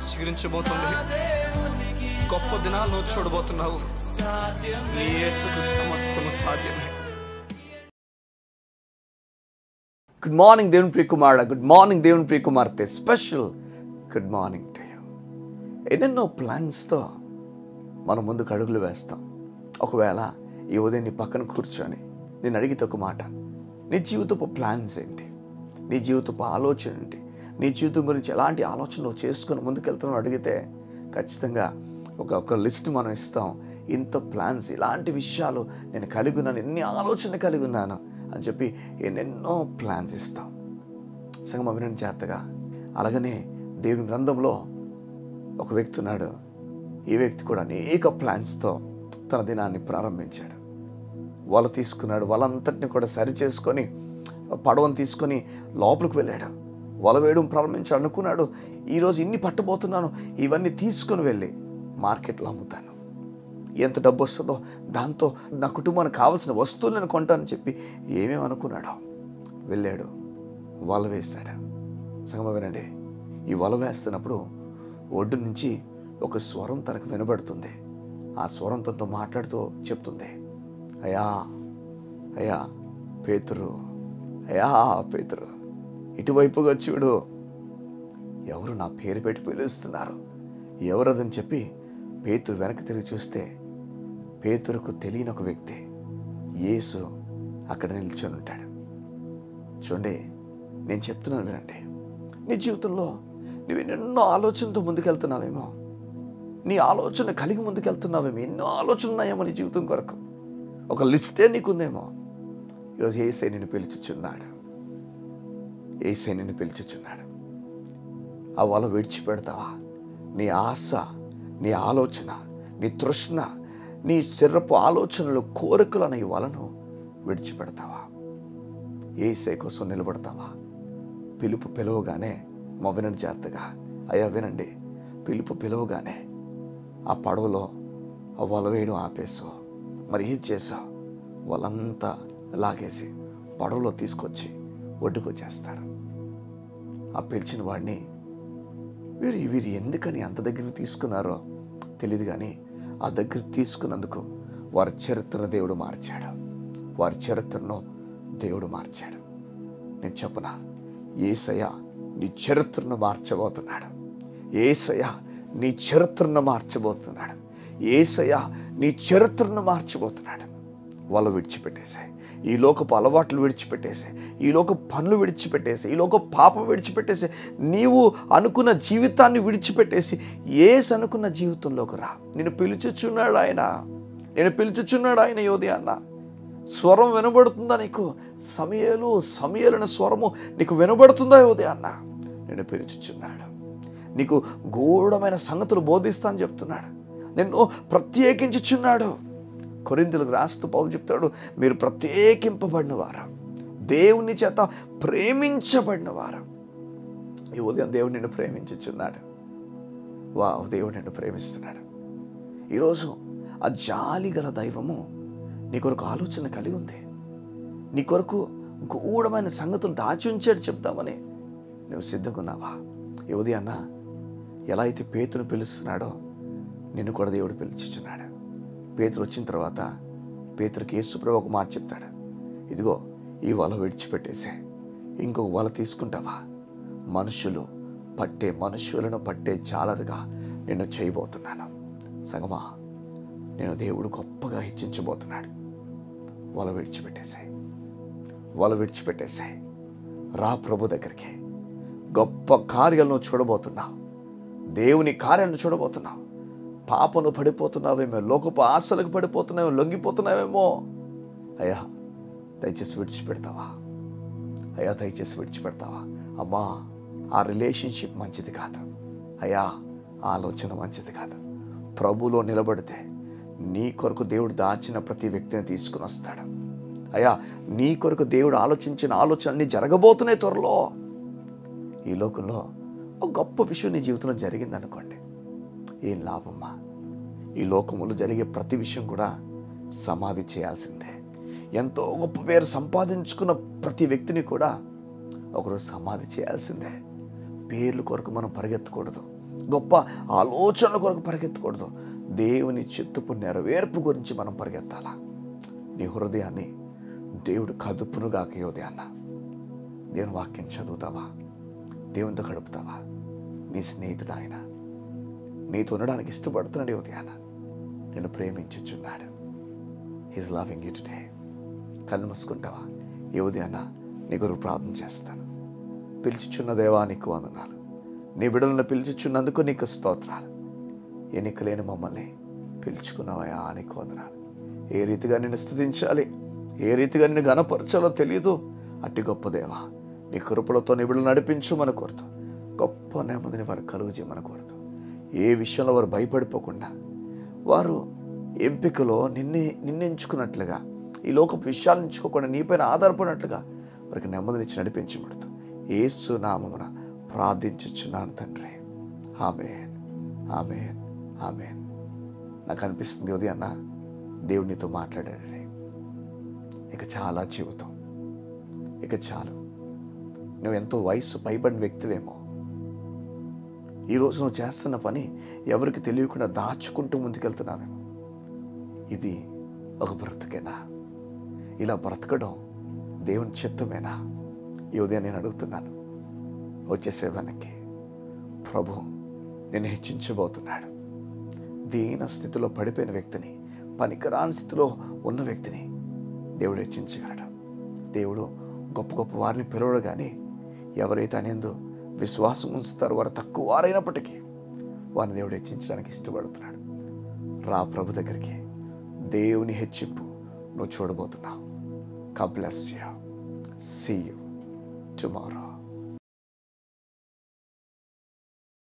చిగురించబోతుంది. గొప్ప దినాలు నువ్వు చూడబోతున్నావు. నీ యేసుకు సమస్తము సాధ్యమే. గుడ్ మార్నింగ్ దేవుని ప్రియ కుమారుడా, గుడ్ మార్నింగ్ దేవుని ప్రియ కుమార్తె, special good morning to you. ఎన్నెన్నో ప్లాన్స్తో మనం ముందుకు అడుగులు వేస్తాం. ఒకవేళ ఈ ఉదయం నీ పక్కన కూర్చొని నేను అడిగితే ఒక మాట, నీ జీవితపు ప్లాన్స్ ఏంటి, నీ జీవితపు ఆలోచన ఏంటి, నీ జీవితం గురించి ఎలాంటి ఆలోచన నువ్వు చేసుకొని ముందుకెళ్తున్నావు అడిగితే ఖచ్చితంగా ఒక లిస్ట్ మనం ఇస్తాం. ఇంత ప్లాన్స్, ఇలాంటి విషయాలు నేను కలిగి ఉన్నాను, ఎన్ని ఆలోచన కలిగి ఉన్నాను అని చెప్పి ఎన్నెన్నో ప్లాన్స్ ఇస్తాం. సంగమం వినండి జాగ్రత్తగా. అలాగనే దేవుని గ్రంథంలో ఒక వ్యక్తి ఉన్నాడు. ఈ వ్యక్తి కూడా అనేక ప్లాన్స్తో తన దినాన్ని ప్రారంభించాడు. వల తీసుకున్నాడు, వలంతటిని కూడా సరి చేసుకొని పడవను తీసుకొని లోపలికి వెళ్ళాడు. వల వేయడం ప్రారంభించాడు. అనుకున్నాడు, ఈరోజు ఇన్ని పట్టబోతున్నాను, ఇవన్నీ తీసుకొని వెళ్ళి మార్కెట్లో అమ్ముతాను, ఎంత డబ్బు వస్తుందో దాంతో నా కుటుంబానికి కావాల్సిన వస్తువులను కొంటానని చెప్పి ఏమేమి అనుకున్నాడో వెళ్ళాడు, వల వేశాడు. సంగమం వినండి, ఈ వల వేస్తున్నప్పుడు ఒడ్డు నుంచి ఒక స్వరం తనకు వినబడుతుంది. ఆ స్వరం తనతో మాట్లాడుతూ చెప్తుంది, అయ్యా అయ్యా పేతురు, అయ్యా పేతురు, ఇటువైపుగా చూడు, ఎవరు నా పేరు పెట్టి పిలుస్తున్నారు, ఎవరదని చెప్పి పేతురు వెనక్కి తిరిగి చూస్తే పేతురుకు తెలియని ఒక వ్యక్తి యేసు అక్కడ నిల్చొని ఉంటాడు. చూడండి, నేను చెప్తున్నాను వినండి. నీ జీవితంలో నువ్వు ఎన్నెన్నో ఆలోచనతో ముందుకెళ్తున్నావేమో, నీ ఆలోచన కలిగి ముందుకెళ్తున్నావేమో, ఎన్నో ఆలోచనలు ఉన్నాయేమో నీ జీవితం కొరకు, ఒక లిస్టే నీకుందేమో. ఈరోజు యేసయ్య నిన్ను పిలుచుచున్నాడు, యేసయ్య నిన్ను పిలుచుచున్నాడు. ఆ వల విడిచిపెడతావా? నీ ఆశ, నీ ఆలోచన, నీ తృష్ణ, నీ శరీరపు ఆలోచనలు, కోరికలు అనే వలను విడిచిపెడతావా? యేసయ్య కోసం నిలబడతావా? పిలుపు పిలవగానే వినండి జాగ్రత్తగా, అయ్యా వినండి, పిలుపు పిలవగానే ఆ పడవలో ఆ వల వేయడం ఆపేసావు. మరి ఏం చేసావు? వాళ్ళంతా లాగేసి పడవలో తీసుకొచ్చి ఒడ్డుకొచ్చేస్తారు. ఆ పిలిచిన వాడిని వీరు ఎందుకని అంత దగ్గరికి తీసుకున్నారో తెలియదు, కానీ ఆ దగ్గర తీసుకున్నందుకు వారి చరిత్రను దేవుడు మార్చాడు, వారి చరిత్రను దేవుడు మార్చాడు. నేను చెప్పనా, యేసయ్య నీ చరిత్రను మార్చబోతున్నాడు. యేసయ్య నీ చరిత్రను మార్చబోతున్నాడు. యేసయ్య నీ చరిత్రను మార్చబోతున్నాడు. వాళ్ళు విడిచిపెట్టేశాయి, ఈ లోకపు అలవాట్లు విడిచిపెట్టేసాయి, ఈ లోకపు పనులు విడిచిపెట్టేసాయి, ఈ లోకపు పాపం విడిచిపెట్టేసి, నీవు అనుకున్న జీవితాన్ని విడిచిపెట్టేసి యేసు అనుకున్న జీవితంలోకి రా. నేను పిలుచుచున్నాడు ఆయన, నేను పిలుచుచున్నాడు ఆయన. యోధి అన్న స్వరం వినబడుతుందా నీకు? సమయలైన స్వరము నీకు వినబడుతుందా యోధి అన్న? నేను పిలుచుచున్నాడు, నీకు గూఢమైన సంగతులు బోధిస్తా అని చెప్తున్నాడు, నిన్ను ప్రత్యేకించుచున్నాడు. కొరింథీయులకు రాస్తూ పౌలు చెప్తాడు, మీరు ప్రత్యేకింపబడిన వారు, దేవుని చేత ప్రేమించబడిన వారు. ఈ ఉదయం దేవుడు నిన్ను ప్రేమించుచున్నాడు. దేవుడు నిన్ను ప్రేమిస్తున్నాడు. ఈరోజు ఆ జాలి గల దైవము నీ కొరకు ఆలోచన కలిగి ఉంది. నీ కొరకు గూఢమైన సంగతులు దాచి ఉంచాడు చెప్తామని నువ్వు సిద్ధంగా ఉన్నావా? ఈ ఉదయాన్న ఎలా అయితే పేతును పిలుస్తున్నాడో నిన్ను కూడా దేవుడు పిలుచుచున్నాడు. పేతురు వచ్చిన తర్వాత పేతురుకి యేసుప్రభువు ఒక మాట చెప్తాడు, ఇదిగో ఈ వల విడిచిపెట్టేసే, ఇంకొక వల తీసుకుంటావా? మనుషులను పట్టే జాలరుగా నిన్ను చేయబోతున్నాను. సంగమా, నేను దేవుడు గొప్పగా హెచ్చించబోతున్నాడు. వల విడిచిపెట్టేసాయి, రా ప్రభు దగ్గరికి. గొప్ప కార్యాలను చూడబోతున్నావు, దేవుని కార్యాలను చూడబోతున్నావు. పాపను పడిపోతున్నావేమో, లోకపు ఆశలకు పడిపోతున్నావేమో, లొంగిపోతున్నావేమో. అయ్యా దయచేసి విడిచిపెడతావా? అయ్యా దయచేసి విడిచిపెడతావా? అమ్మా, ఆ రిలేషన్షిప్ మంచిది కాదు. అయ్యా ఆలోచన మంచిది కాదు. ప్రభులో నిలబడితే నీ కొరకు దేవుడు దాచిన ప్రతి వ్యక్తిని తీసుకుని వస్తాడు. అయ్యా నీ కొరకు దేవుడు ఆలోచించిన ఆలోచనలు జరగబోతున్నాయి త్వరలో. ఈ లోకంలో ఒక గొప్ప విషయం నీ జీవితంలో జరిగిందనుకోండి, ఏం లాభమ్మా? ఈ లోకములో జరిగే ప్రతి విషయం కూడా సమాధి చేయాల్సిందే. ఎంతో గొప్ప పేరు సంపాదించుకున్న ప్రతి వ్యక్తిని కూడా ఒకరోజు సమాధి చేయాల్సిందే. పేర్ల కొరకు మనం పరిగెత్తకూడదు, గొప్ప ఆలోచనల కొరకు పరిగెత్తకూడదు. దేవుని చిత్తపు నెరవేర్పు గురించి మనం పరిగెత్తాలా. నీ హృదయాన్ని దేవుడు కదుపునుగాక ఈ ఉదయాన్న. దేవుని వాక్యం చదువుతావా? దేవునితో గడుపుతావా? నీ స్నేహితుడు ఆయన నీతో ఉండడానికి ఇష్టపడుతున్నాడు. ఈ ఉదయాన్న నేను ప్రేమించుచున్నాడు. He's loving you today. కళ్ళు మూసుకుంటావా? ఈ ఉదయాన్న నీ కొరకు ప్రార్థన చేస్తాను. పిలిచిచున్న దేవా నీకు వందనాలు. నీ బిడ్డలను పిలిచిచున్నందుకు నీకు స్తోత్రాలు. ఎన్నిక లేని మమ్మల్ని పిలుచుకున్నావా నీకు వందనాలు. ఏ రీతిగా నిన్ను స్తుతించాలి, ఏ రీతిగా నిన్ను గణపరచాలో తెలియదు. అట్టి గొప్ప దేవా నీ కృపలతో నీ బిడ్డలు నడిపించమని కోరుతూ, గొప్ప నెమ్మదిని వారు కలుగు చేయమని కోరుతూ, ఏ విషయంలో వారు భయపడిపోకుండా వారు ఎంపికలో నిన్నెంచుకున్నట్లుగా, ఈ లోకపు విషయాలు ఎంచుకోకుండా నీపైన ఆధారపడినట్లుగా వారికి నెమ్మదినిచ్చి నడిపించబడుతూ యేసు నామమున ప్రార్థించుచున్నాను తండ్రి. ఆమేన్, ఆమేన్, ఆమేన్. నాకు అనిపిస్తుంది ఉదయాన్న దేవునితో మాట్లాడాడని. ఇక చాలా జీవితం, ఇక చాలు. నువ్వు ఎంతో వయసు పైబడిన వ్యక్తివేమో. ఈరోజు నువ్వు చేస్తున్న పని ఎవరికి తెలియకుండా దాచుకుంటూ ముందుకెళ్తున్నావేమో. ఇది ఒక బ్రతుకేనా? ఇలా బ్రతకడం దేవుని చిత్తమేనా? ఈ ఉదయం నేను అడుగుతున్నాను. వచ్చేసే వెనక్కి ప్రభు నేను హెచ్చించబోతున్నాడు. దీన స్థితిలో పడిపోయిన వ్యక్తిని, పనికిరాని స్థితిలో ఉన్న వ్యక్తిని దేవుడు హెచ్చించగలడు. దేవుడు గొప్ప గొప్ప వారిని పిలవడు. కానీ ఎవరైతే అనేందో విశ్వాసం ఉంచుతారో వారు తక్కువ వారైనప్పటికీ వారిని దేవుడు హెచ్చించడానికి ఇష్టపడుతున్నాడు. రా ప్రభు దగ్గరికి. దేవుని హెచ్చింపు నువ్వు చూడబోతున్నావు. God bless you. See you tomorrow.